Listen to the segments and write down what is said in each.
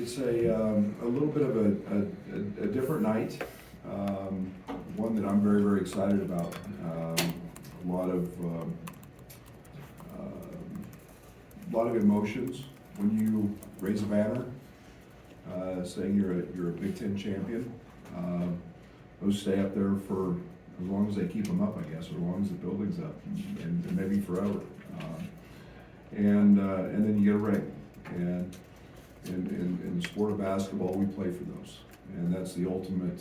It's a little bit of a different night, one that I'm very, very excited about. A lot of emotions when you raise a banner saying you're a Big Ten champion. Those stay up there for as long as they keep them up, I guess, or as long as the building's up, and maybe forever. And then you get a ring. And in the sport of basketball, we play for those, and that's the ultimate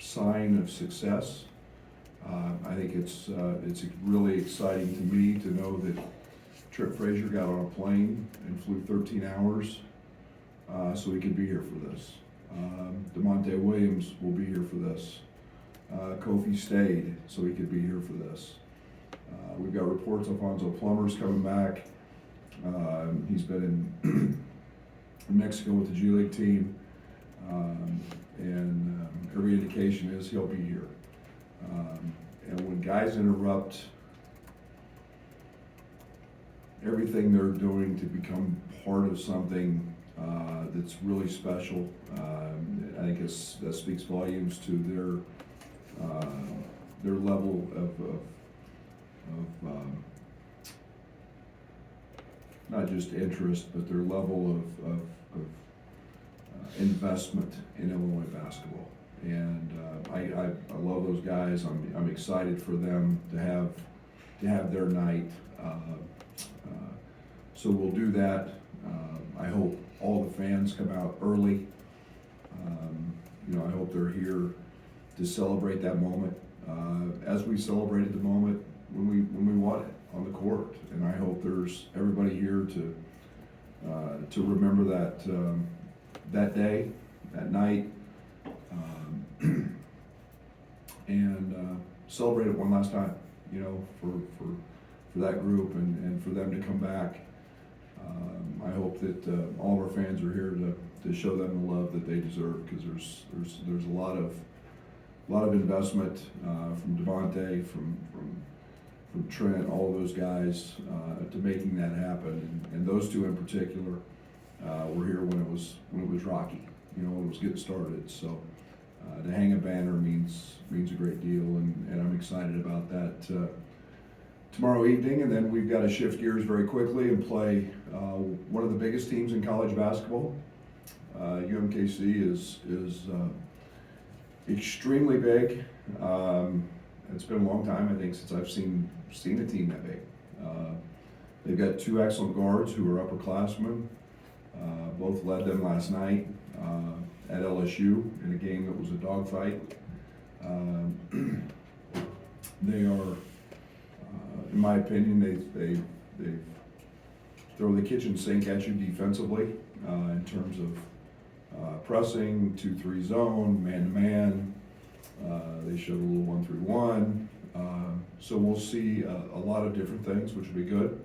sign of success. I think it's really exciting to me to know that Trip Frazier got on a plane and flew 13 hours so he could be here for this. DeMonte Williams will be here for this. Kofi stayed so he could be here for this. We've got reports Alfonso Plummer's coming back. He's been in Mexico with the G League team, and every indication is he'll be here. And when guys interrupt everything they're doing to become part of something that's really special, I think that speaks volumes to their level of not just interest, but their level of investment in Illinois basketball. And I love those guys. I'm excited for them to have their night. So we'll do that. I hope all the fans come out early. I hope they're here to celebrate that moment, as we celebrated the moment when we won it on the court. And I hope there's everybody here to remember that day, that night, and celebrate it one last time, for that group and for them to come back. I hope that all of our fans are here to show them the love that they deserve, because there's a lot of investment from DeMonte, from Trent, all of those guys, to making that happen. And those two in particular were here when it was rocky, when it was getting started. So to hang a banner means a great deal, and I'm excited about that tomorrow evening. And then we've got to shift gears very quickly and play one of the biggest teams in college basketball. UMKC is extremely big. It's been a long time, I think, since I've seen a team that big. They've got two excellent guards who are upperclassmen. Both led them last night at LSU in a game that was a dogfight. They are, in my opinion, they throw the kitchen sink at you defensively in terms of pressing, 2-3 zone, man-to-man. They showed a little 1-3-1. So we'll see a lot of different things, which will be good.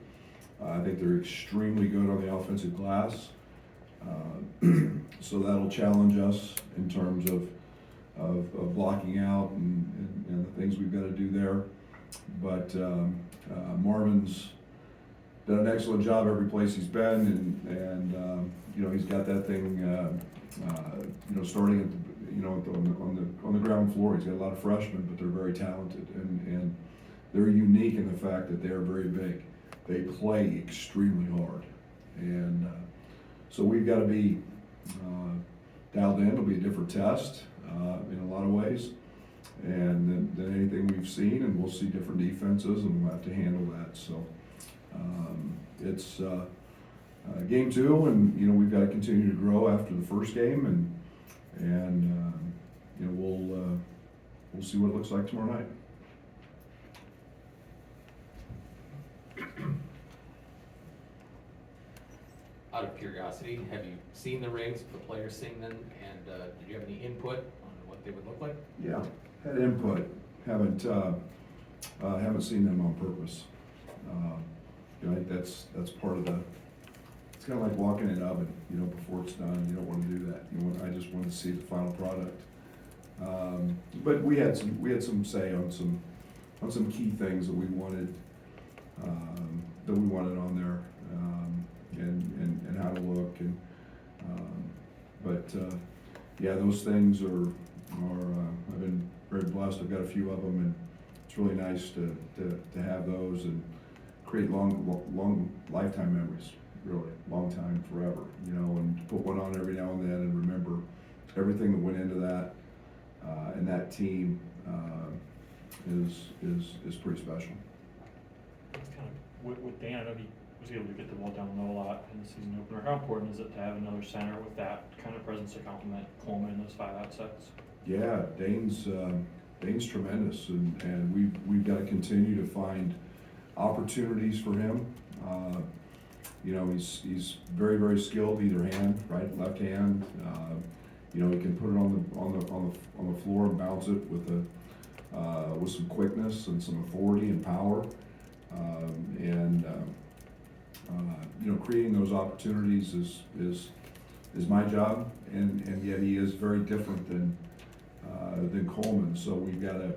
I think they're extremely good on the offensive glass. So that'll challenge us in terms of blocking out and the things we've got to do there. But Marvin's done an excellent job every place he's been, and he's got that thing starting at on the ground floor. He's got a lot of freshmen, but they're very talented, and they're unique in the fact that they are very big. They play extremely hard, and so we've got to be dialed in. It'll be a different test in a lot of ways, and than anything we've seen, and we'll see different defenses, and we'll have to handle that. So it's game two, and we've got to continue to grow after the first game, and we'll see what it looks like tomorrow night. Out of curiosity, have you seen the rings, the players sing them, and did you have any input on what they would look like? Yeah, had input. Haven't seen them on purpose. I think that's part of the. It's kind of like walking in an oven. Before it's done, you don't want to do that. I just want to see the final product. But we had some say on some key things that we wanted on there. yeah, those things are I've been very blessed. I've got a few of them, and it's really nice to have those and create long lifetime memories, really, long time, forever, you know, and put one on every now and then and remember everything that went into that, and that team is pretty special. It's kind of, with Dane, I know he was able to get the ball down low a lot in the season opener. How important is it to have another center with that kind of presence to complement Coleman in those 5-out sets? Yeah, Dane's tremendous, and we've got to continue to find opportunities for him. You know, he's very, very skilled, either hand, right, left hand. You know, he can put it on the floor and bounce it with some quickness and some authority and power. You know, creating those opportunities is my job, and yet he is very different than Coleman. So we've got a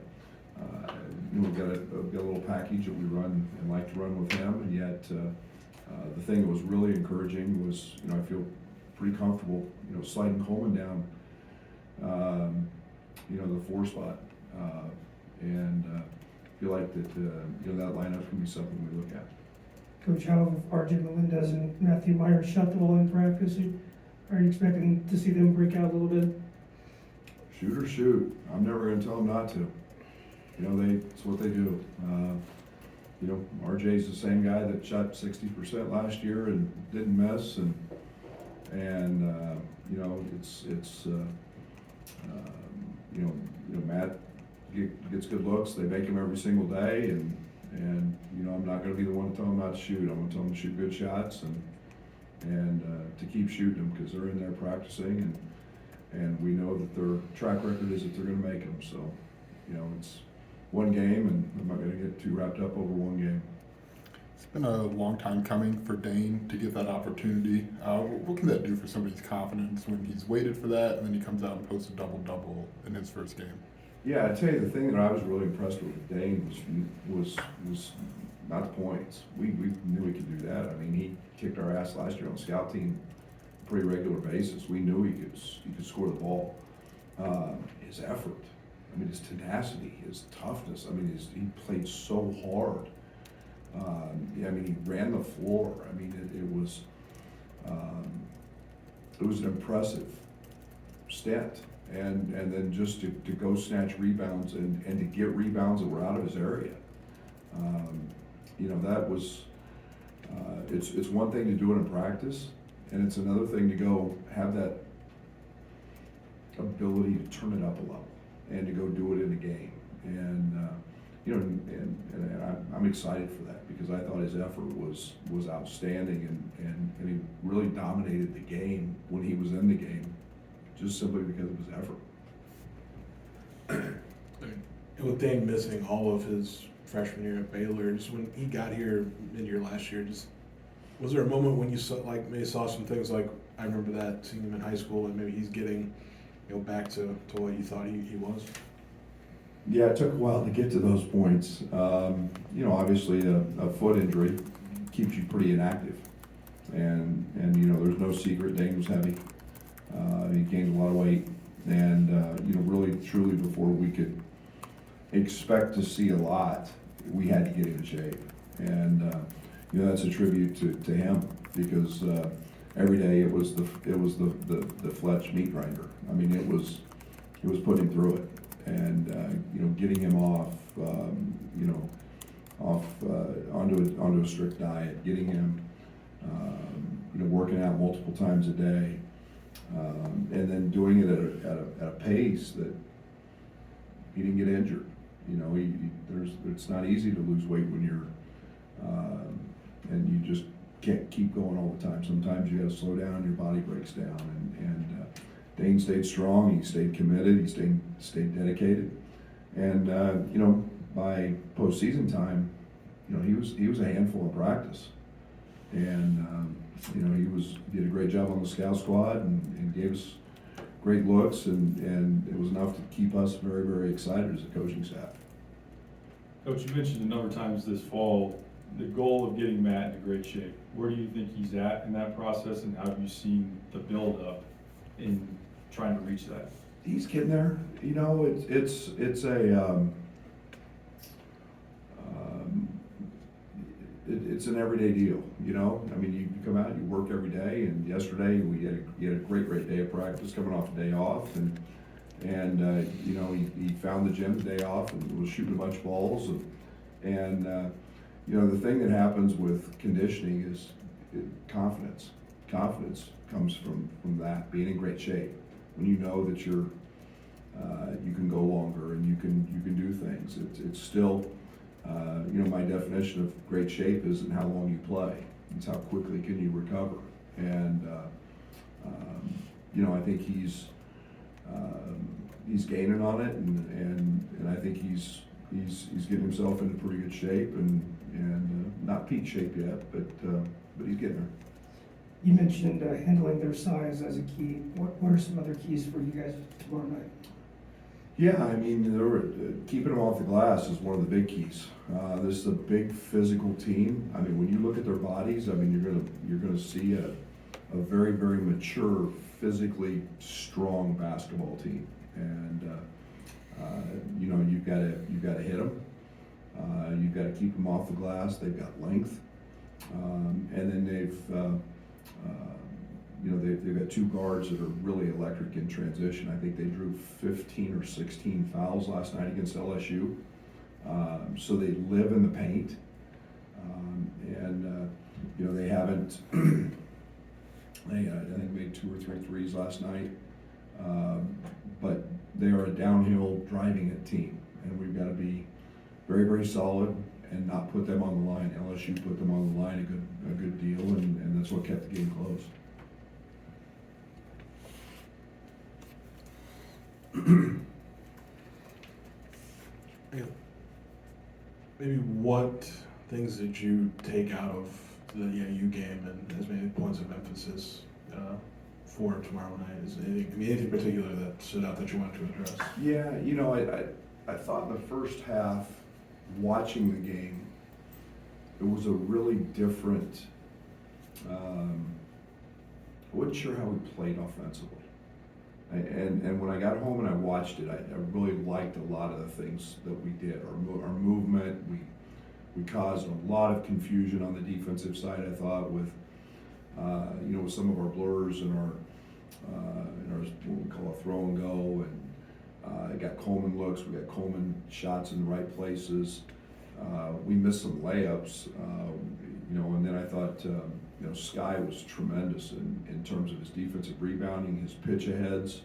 we've got a little package that we run and like to run with him, and yet the thing that was really encouraging was, you know, I feel pretty comfortable, you know, sliding Coleman down, you know, the 4 spot, and feel like that, you know, that lineup can be something we look at. Coach, how have RJ Melendez and Matthew Myers shot the ball in practice? Are you expecting to see them break out a little bit? Shoot or shoot. I'm never going to tell them not to. You know, it's what they do. You know, RJ's the same guy that shot 60% last year and didn't miss, and you know, it's you know, Matt gets good looks. They make him every single day, and you know, I'm not going to be the one to tell them not to shoot. I'm going to tell them to shoot good shots and to keep shooting them, because they're in there practicing, and we know that their track record is that they're going to make them. So, you know, it's one game, and I'm not going to get too wrapped up over one game. It's been a long time coming for Dane to get that opportunity. What can that do for somebody's confidence when he's waited for that and then he comes out and posts a double-double in his first game? Yeah, I tell you, the thing that I was really impressed with Dane was not the points. We knew he could do that. I mean, he kicked our ass last year on the scout team on a pretty regular basis. We knew he could score the ball. His effort, I mean, his tenacity, his toughness. I mean, he played so hard. I mean, he ran the floor. I mean, it was an impressive stint. And then just to go snatch rebounds and to get rebounds that were out of his area. You know, that was, it's one thing to do it in practice, and it's another thing to go have that ability to turn it up a level and to go do it in a game. And, you know, and I'm excited for that, because I thought his effort was outstanding, and he really dominated the game when he was in the game, just simply because of his effort. And with Dane missing all of his freshman year at Baylor, just when he got here mid-year last year, just was there a moment when you maybe saw some things like, I remember that, seeing him in high school, and maybe he's getting, you know, back to what you thought he was? Yeah, it took a while to get to those points. You know, obviously a foot injury keeps you pretty inactive, and you know, there's no secret Dane was heavy. He gained a lot of weight, and you know, really, truly, before we could expect to see a lot, we had to get him in shape, and you know, that's a tribute to him, because every day it was the Fletch meat grinder. I mean, it was putting him through it, and you know, getting him off, you know, onto a strict diet, getting him, you know, working out multiple times a day. And then doing it at a pace that he didn't get injured. You know, it's not easy to lose weight when you're, and you just can't keep going all the time. Sometimes you got to slow down, your body breaks down. And Dane stayed strong, he stayed committed, he stayed dedicated. And you know, by postseason time, you know, he was a handful in practice. And you know, he did a great job on the scout squad and gave us great looks, and it was enough to keep us very, very excited as a coaching staff. Coach, you mentioned a number of times this fall the goal of getting Matt into great shape. Where do you think he's at in that process, and how have you seen the build up in trying to reach that? He's getting there. You know, it's it's an everyday deal, you know? I mean, you come out, you work every day, and yesterday he had a great day of practice, coming off a day off, and you know, he found the gym the day off and was shooting a bunch of balls, and you know, the thing that happens with conditioning is confidence. Confidence comes from that, being in great shape. When you know that you can go longer and you can do things. It's still, you know, my definition of great shape isn't how long you play. It's how quickly can you recover. And you know, I think he's gaining on it, and I think he's getting himself into pretty good shape, and not peak shape yet, but he's getting there. You mentioned handling their size as a key. What are some other keys for you guys tomorrow night? Yeah, I mean, keeping them off the glass is one of the big keys. This is a big physical team. I mean, when you look at their bodies, I mean, you're gonna see a very, very mature, physically strong basketball team. And you know, you've got to hit them. You've got to keep them off the glass. They've got length, and then you know, they've got two guards that are really electric in transition. I think they drew 15 or 16 fouls last night against LSU. So they live in the paint, and you know, they haven't. They I think made 2 or 3 threes last night, but they are a downhill driving it team, and we've got to be very, very solid and not put them on the line. LSU put them on the line a good deal, and that's what kept the game close. Maybe what things did you take out of the U game, and as maybe points of emphasis for tomorrow night? Is there anything particular that stood out that you wanted to address? Yeah, you know, I thought in the first half, watching the game, it was a really different. I wasn't sure how we played offensively. And when I got home and I watched it, I really liked a lot of the things that we did. Our movement, we caused a lot of confusion on the defensive side, I thought, with you know, with some of our blurs and our what we call a throw and go, and got Coleman looks, we got Coleman shots in the right places. We missed some layups, you know, and then I thought, you know, Sky was tremendous in terms of his defensive rebounding, his pitch aheads,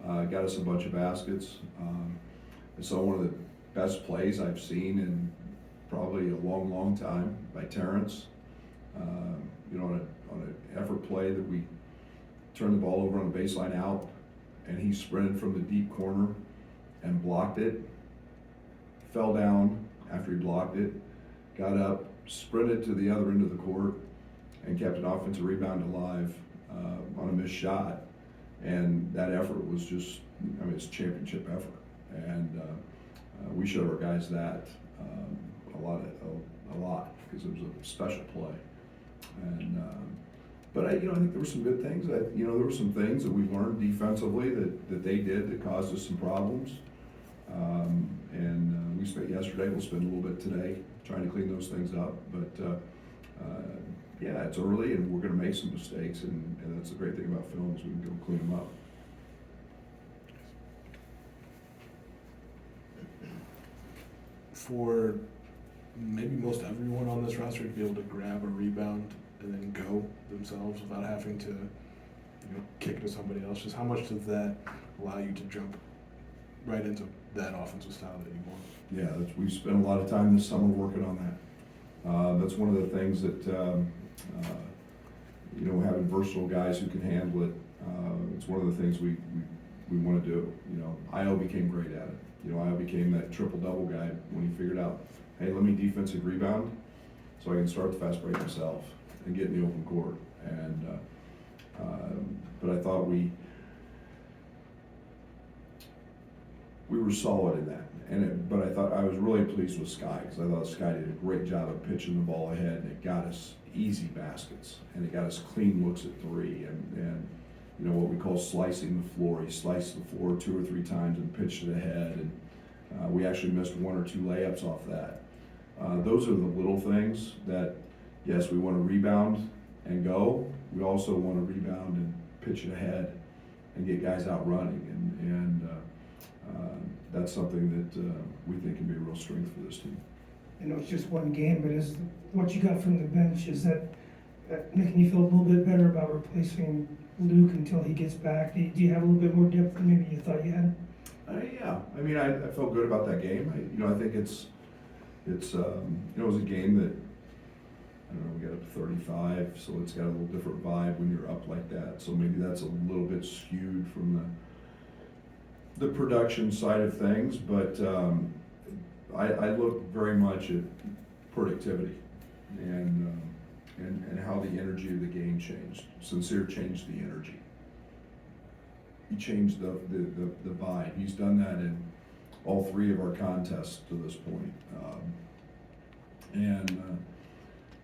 got us a bunch of baskets. I saw one of the best plays I've seen in probably a long time by Terrence. You know, on an effort play that we turned the ball over on the baseline out, and he sprinted from the deep corner and blocked it, fell down after he blocked it, got up, sprinted to the other end of the court, and kept an offensive rebound alive on a missed shot. And that effort was just, I mean, it's a championship effort. And we showed our guys that a lot because it was a special play. And but I think there were some good things. There were some things that we learned defensively that they did that caused us some problems. And we spent yesterday. We'll spend a little bit today trying to clean those things up. But yeah, it's early, and we're going to make some mistakes, and that's the great thing about film is we can go clean them up. For maybe most everyone on this roster to be able to grab a rebound and then go themselves without having to, kick it to somebody else, just how much does that allow you to jump right into that offensive style that you want? Yeah, we spent a lot of time this summer working on that. That's one of the things that, having versatile guys who can handle it, it's one of the things we want to do. Io became great at it. Io became that triple-double guy when he figured out, hey, let me defensive rebound so I can start the fast break myself and get in the open court. And but I thought we were solid in that. But I thought I was really pleased with Sky because I thought Sky did a great job of pitching the ball ahead, and it got us easy baskets and it got us clean looks at three. And you know, what we call slicing the floor. He sliced the floor 2 or 3 times and pitched it ahead, and we actually missed 1 or 2 layups off that. Those are the little things that, yes, we want to rebound and go. We also want to rebound and pitch it ahead and get guys out running, and that's something that we think can be a real strength for this team. I know it's just one game, but is what you got from the bench, is that making you feel a little bit better about replacing Luke until he gets back? Do you have a little bit more depth than maybe you thought you had? Yeah, I mean, I felt good about that game. I think it's you know, it was a game that, I don't know, we got up to 35, so it's got a little different vibe when you're up like that. So maybe that's a little bit skewed from the production side of things, but I look very much at productivity and how the energy of the game changed. Sincere changed the energy. He changed the vibe. He's done that in all 3 of our contests to this point.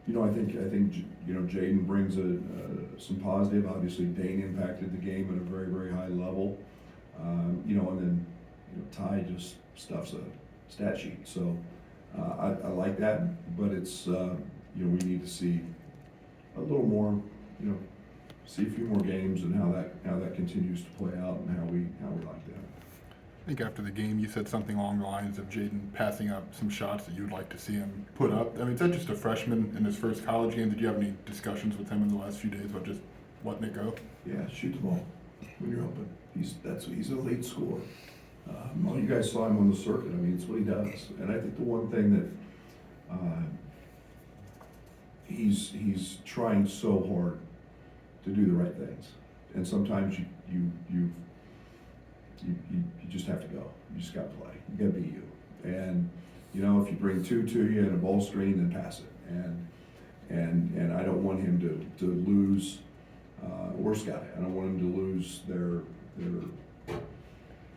You know, I think you know, Jaden brings some positive. Obviously, Dane impacted the game at a very, very high level. You know, and then, you know, Ty just stuffs a stat sheet. So I like that, but it's you know, we need to see a little more, you know, see a few more games and how that continues to play out and how we like that. I think after the game, you said something along the lines of Jaden passing up some shots that you'd like to see him put up. I mean, is that just a freshman in his first college game? Did you have any discussions with him in the last few days about just letting it go? Yeah, shoot the ball when you're open. He's an elite scorer. Well, you guys saw him on the circuit. I mean, it's what he does. And I think the one thing that he's trying so hard to do the right things, and sometimes you just have to go. You just got to play. You got to be you. And you know, if you bring 2 to you in a ball screen, then pass it. And I don't want him to lose, or Sky. I don't want him to lose their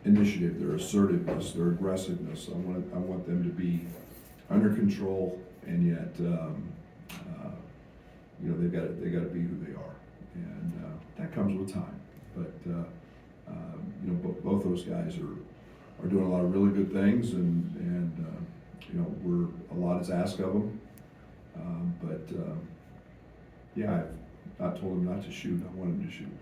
initiative, their assertiveness, their aggressiveness. I want them to be under control, and yet you know, they got to be who they are, and that comes with time. But you know, both those guys are doing a lot of really good things, and you know, a lot is asked of them. But yeah, I've not told him not to shoot. I want him to shoot.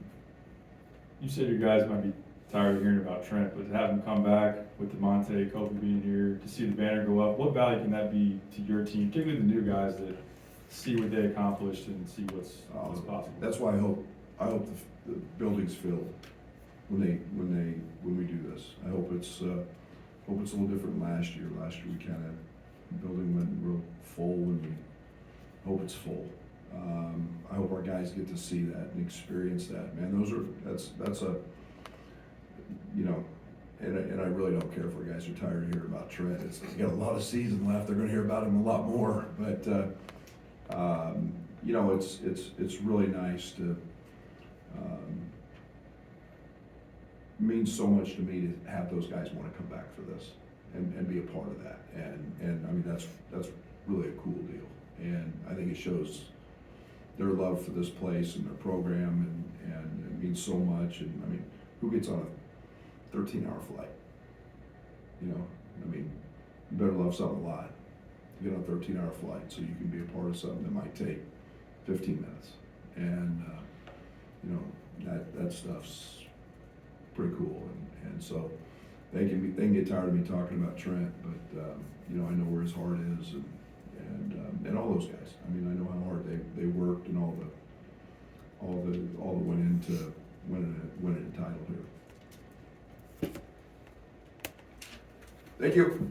You said your guys might be tired of hearing about Trent, but to have him come back with DeMonte, Kobe being here, to see the banner go up, what value can that be to your team, particularly the new guys that see what they accomplished and see what's possible? That's why I hope the building's filled when we do this. I hope it's a little different than last year. Last year we kind of, the building went real full, and we hope it's full. I hope our guys get to see that and experience that. Man, that's a, you know, and I really don't care if our guys are tired of hearing about Trent. He's got a lot of season left. They're going to hear about him a lot more. But you know, it's really nice to. Means so much to me to have those guys want to come back for this and be a part of that. And I mean, that's really a cool deal. And I think it shows their love for this place and their program, and it means so much. And I mean, who gets on a 13-hour flight? You know, I mean, you better love something a lot. You get on a 13-hour flight so you can be a part of something that might take 15 minutes. And you know, that stuff's pretty cool. And so they can get tired of me talking about Trent, but you know, I know where his heart is, and all those guys. I mean, I know how hard they worked, and all that went into winning a title here. Thank you.